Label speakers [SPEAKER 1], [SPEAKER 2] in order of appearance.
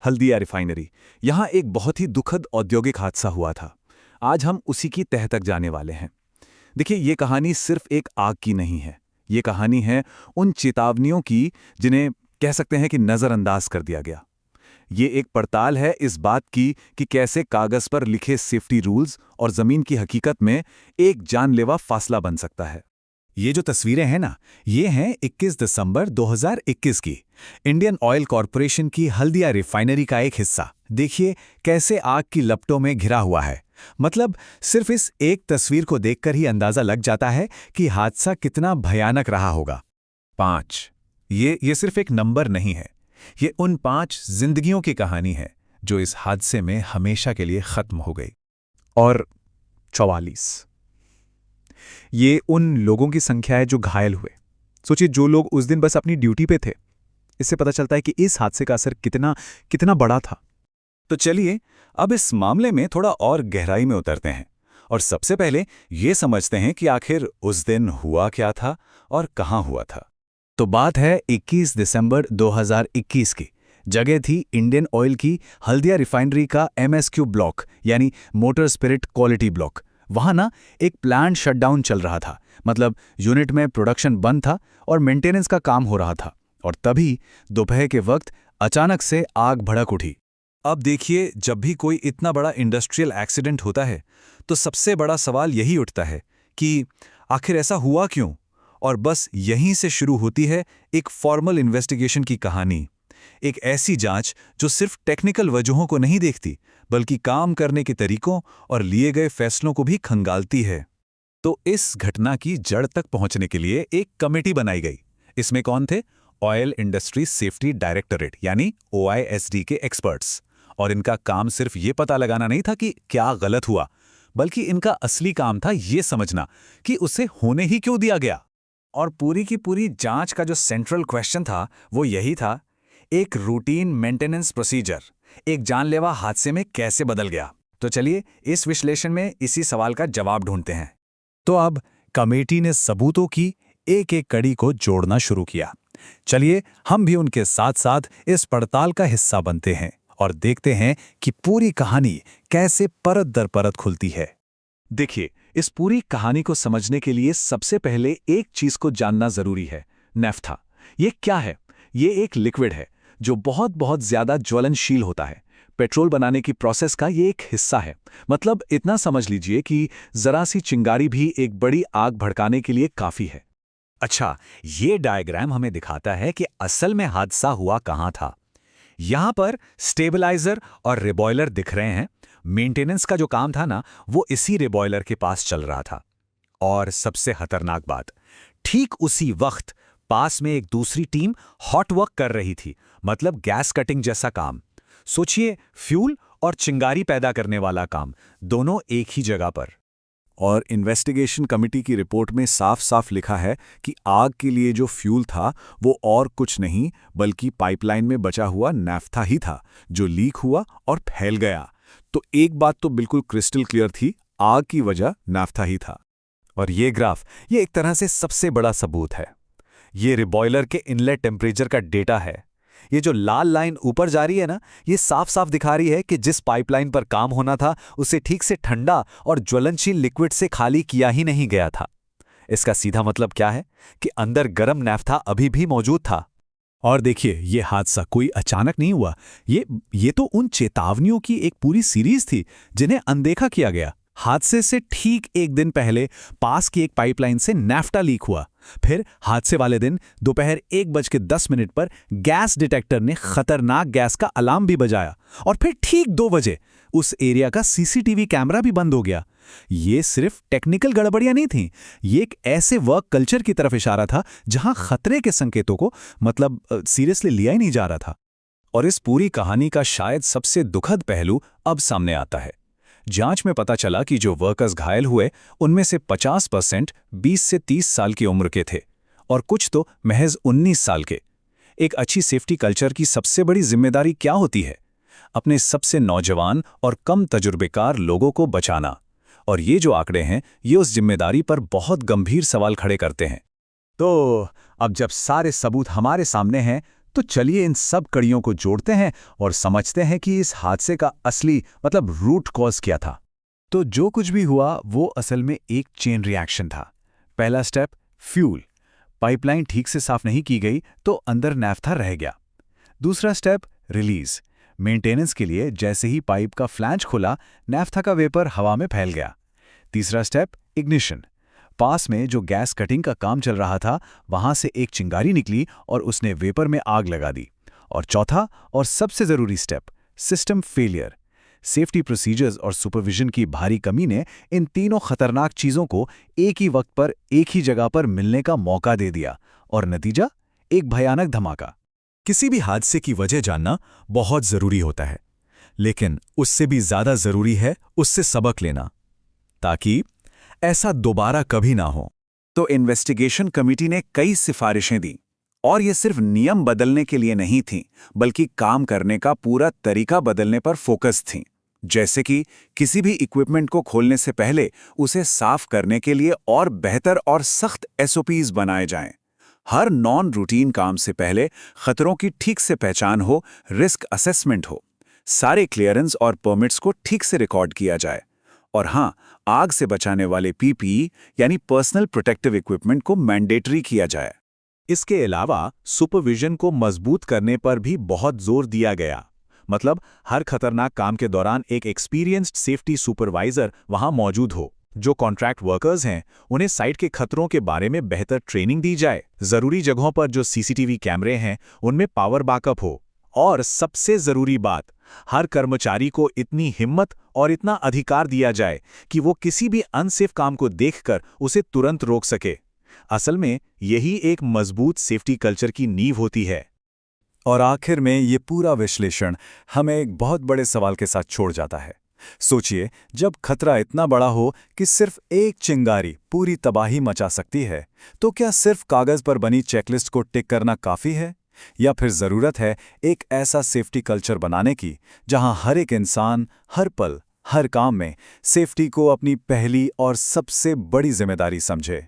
[SPEAKER 1] Haldia refinery. यहाँ एक बहुत ही दुखद औद्योगिक हादसा हुआ था। आज हम उसी की तह तक जाने वाले हैं। देखिए, ये कहानी सिर्फ एक आग की नहीं है। ये कहानी है उन चेतावनियों की जिन्हें कह सकते हैं कि नज़रअंदाज कर दिया गया। ये एक पड़ताल है इस बात की कि कैसे कागज़ पर लिखे सेफ्टी रूल्स और ज़मीन की हकीकत में एक जानलेवा फासला बन सकता है।
[SPEAKER 2] ये जो तस्वीरें हैं ना, ये हैं 21 दिसंबर 2021 की इंडियन ऑयल कॉरपोरेशन की हल्दिया रिफाइनरी का एक हिस्सा। देखिए कैसे आग की लपटों में घिरा हुआ है। मतलब सिर्फ इस एक तस्वीर को देखकर ही अंदाजा लग जाता है कि हादसा कितना भयानक रहा होगा।
[SPEAKER 1] 5 ये सिर्फ एक नंबर नहीं है। ये उन 5 जिंदगियों की कहानी है जो इस हादसे में हमेशा के लिए खत्म हो गई।
[SPEAKER 2] और 44, ये उन लोगों की संख्या है जो घायल हुए। सोचिए, जो लोग उस दिन बस अपनी ड्यूटी पे थे। इससे पता चलता है कि इस हादसे का असर कितना कितना बड़ा था।
[SPEAKER 1] तो चलिए अब इस मामले में थोड़ा और गहराई में उतरते हैं और सबसे पहले ये समझते हैं कि आखिर उस दिन हुआ क्या था और कहाँ हुआ था।
[SPEAKER 2] तो बात है 21 दिसंबर 2021 की। जगह थी इंडियन ऑयल की हल्दिया रिफाइनरी का MSQ ब्लॉक, यानी मोटर स्पिरिट क्वालिटी ब्लॉक। वहां ना एक प्लांट शटडाउन चल रहा था। मतलब यूनिट में प्रोडक्शन बंद था और मेंटेनेंस का काम हो रहा था। और तभी दोपहर के वक्त अचानक से आग भड़क उठी।
[SPEAKER 1] अब देखिए, जब भी कोई इतना बड़ा इंडस्ट्रियल एक्सीडेंट होता है तो सबसे बड़ा सवाल यही उठता है कि आखिर ऐसा हुआ क्यों। और बस यहीं से शुरू होती है एक फॉर्मल इन्वेस्टिगेशन की कहानी। एक ऐसी जांच जो सिर्फ टेक्निकल वजहों को नहीं देखती बल्कि काम करने के तरीकों और लिए गए फैसलों को भी खंगालती है। तो इस घटना की जड़ तक पहुंचने के लिए एक कमेटी बनाई गई। इसमें कौन थे? ऑयल इंडस्ट्री सेफ्टी डायरेक्टरेट यानी OISD के एक्सपर्ट्स। और इनका काम सिर्फ ये पता लगाना नहीं था कि क्या गलत हुआ, बल्कि इनका असली काम था ये समझना कि उसे होने ही क्यों दिया गया। और पूरी की पूरी जांच का जो सेंट्रल क्वेश्चन था वो यही था, एक रूटीन मेंटेनेंस प्रोसीजर एक जानलेवा हादसे में कैसे बदल गया। तो चलिए इस विश्लेषण में इसी सवाल का जवाब ढूंढते हैं।
[SPEAKER 2] तो अब कमेटी ने सबूतों की एक एक कड़ी को जोड़ना शुरू किया। चलिए हम भी उनके साथ साथ इस पड़ताल का हिस्सा बनते हैं और देखते हैं कि पूरी कहानी कैसे परत दर परत खुलती है।
[SPEAKER 1] देखिए, इस पूरी कहानी को समझने के लिए सबसे पहले एक चीज को जानना जरूरी है, नैफ्था। ये क्या है? ये एक लिक्विड है जो बहुत बहुत ज्यादा ज्वलनशील होता है। पेट्रोल बनाने की प्रोसेस का ये एक हिस्सा है। मतलब इतना समझ लीजिए कि जरा सी चिंगारी भी एक बड़ी आग भड़काने के लिए काफी है।
[SPEAKER 2] अच्छा, ये डायग्राम हमें दिखाता है कि असल में हादसा हुआ कहाँ था। यहां पर स्टेबलाइजर और रिबॉयलर दिख रहे हैं। मेंटेनेंस का जो काम था ना, वो इसी रिबॉयलर के पास चल रहा था। और सबसे खतरनाक बात, ठीक उसी वक्त पास में एक दूसरी टीम हॉट वर्क कर रही थी। मतलब गैस कटिंग जैसा काम। सोचिए, फ्यूल और चिंगारी पैदा करने वाला काम दोनों एक ही जगह पर।
[SPEAKER 1] और इन्वेस्टिगेशन कमेटी की रिपोर्ट में साफ साफ लिखा है कि आग के लिए जो फ्यूल था वो और कुछ नहीं बल्कि पाइपलाइन में बचा हुआ नैफ्था ही था, जो लीक हुआ और फैल गया। तो एक बात तो बिल्कुल क्रिस्टल क्लियर थी, आग की वजह नैफ्था ही था।
[SPEAKER 2] और ये ग्राफ, ये एक तरह से सबसे बड़ा सबूत है। ये रिबॉयलर के इनलेट टेम्परेचर का डेटा है। ये जो लाल लाइन ऊपर जा रही है ना, ये साफ साफ दिखा रही है कि जिस पाइपलाइन पर काम होना था उसे ठीक से ठंडा और ज्वलनशील लिक्विड से खाली किया ही नहीं गया था। इसका सीधा मतलब क्या है कि अंदर गर्म नैफ्था अभी भी मौजूद था। और देखिए, ये हादसा कोई अचानक नहीं हुआ। ये तो उन चेतावनियों की एक पूरी सीरीज थी जिन्हें अनदेखा किया गया। हादसे से ठीक एक दिन पहले पास की एक पाइपलाइन से नैफ्टा लीक हुआ। फिर हादसे वाले दिन दोपहर 1:10 पर गैस डिटेक्टर ने खतरनाक गैस का अलार्म भी बजाया। और फिर ठीक 2 बजे उस एरिया का CCTV कैमरा भी बंद हो गया। ये सिर्फ टेक्निकल गड़बड़ियां नहीं थीं, ये एक ऐसे वर्क कल्चर की तरफ इशारा था जहां खतरे के संकेतों को मतलब सीरियसली लिया ही नहीं जा रहा था।
[SPEAKER 1] और इस पूरी कहानी का शायद सबसे दुखद पहलू अब सामने आता है। जांच में पता चला कि जो वर्कर्स घायल हुए उनमें से 50% 20 से 30 साल की उम्र के थे और कुछ तो महज 19 साल के। एक अच्छी सेफ्टी कल्चर की सबसे बड़ी जिम्मेदारी क्या होती है? अपने सबसे नौजवान और कम तजुर्बेकार लोगों को बचाना। और ये जो आंकड़े हैं, ये उस जिम्मेदारी पर बहुत गंभीर सवाल खड़े करते हैं।
[SPEAKER 2] तो अब जब सारे सबूत हमारे सामने हैं
[SPEAKER 1] तो चलिए इन सब कड़ियों को जोड़ते हैं और समझते हैं कि इस हादसे का असली मतलब रूट कॉज क्या था।
[SPEAKER 2] तो जो कुछ भी हुआ वो असल में एक चेन रिएक्शन था। पहला स्टेप, फ्यूल। पाइपलाइन ठीक से साफ नहीं की गई तो अंदर नैफ्था रह गया। दूसरा स्टेप, रिलीज। मेंटेनेंस के लिए जैसे ही पाइप का फ्लैंज खुला, नैफ्था का वेपर हवा में फैल गया। तीसरा स्टेप, इग्निशन। पास में जो गैस कटिंग का काम चल रहा था वहां से एक चिंगारी निकली और उसने वेपर में आग लगा दी। और चौथा और सबसे जरूरी step, system failure. Safety procedures और सुपरविजन की भारी कमी ने इन तीनों खतरनाक चीजों को एक ही वक्त पर एक ही जगह पर मिलने का मौका दे दिया, और नतीजा एक भयानक धमाका।
[SPEAKER 1] किसी भी हादसे की वजह जानना बहुत जरूरी होता है, लेकिन उससे भी ज्यादा जरूरी है उससे सबक लेना, ताकि ऐसा दोबारा कभी ना हो। तो इन्वेस्टिगेशन कमेटी ने कई सिफारिशें दी, और ये सिर्फ नियम बदलने के लिए नहीं थीं, बल्कि काम करने का पूरा तरीका बदलने पर फोकस थीं। जैसे कि किसी भी इक्विपमेंट को खोलने से पहले उसे साफ करने के लिए और बेहतर और सख्त एसओपीज बनाए जाएं। हर नॉन रूटीन काम से पहले खतरों की ठीक से पहचान हो, रिस्क असेसमेंट हो, सारे क्लियरेंस और परमिट्स को ठीक से रिकॉर्ड किया जाए, और हाँ, आग से बचाने वाले पीपीई यानी पर्सनल प्रोटेक्टिव इक्विपमेंट को मैंडेटरी किया जाए। इसके अलावा सुपरविजन को मजबूत करने पर भी बहुत जोर दिया गया। मतलब हर खतरनाक काम के दौरान एक एक्सपीरियंस्ड सेफ्टी सुपरवाइजर वहां मौजूद हो। जो कॉन्ट्रैक्ट वर्कर्स हैं उन्हें साइट के खतरों के बारे में बेहतर ट्रेनिंग दी जाए। जरूरी जगहों पर जो सीसीटीवी कैमरे हैं उनमें पावर बैकअप हो। और सबसे जरूरी बात, हर कर्मचारी को इतनी हिम्मत और इतना अधिकार दिया जाए कि वो किसी भी अनसेफ काम को देखकर उसे तुरंत रोक सके। असल में यही एक मजबूत सेफ्टी कल्चर की नींव होती है। और आखिर में ये पूरा विश्लेषण हमें एक बहुत बड़े सवाल के साथ छोड़ जाता है। सोचिए, जब खतरा इतना बड़ा हो कि सिर्फ एक चिंगारी पूरी तबाही मचा सकती है, तो क्या सिर्फ कागज पर बनी चेकलिस्ट को टिक करना काफी है, या फिर जरूरत है एक ऐसा सेफ्टी कल्चर बनाने की जहां हर एक इंसान हर पल हर काम में सेफ्टी को अपनी पहली और सबसे बड़ी जिम्मेदारी समझे।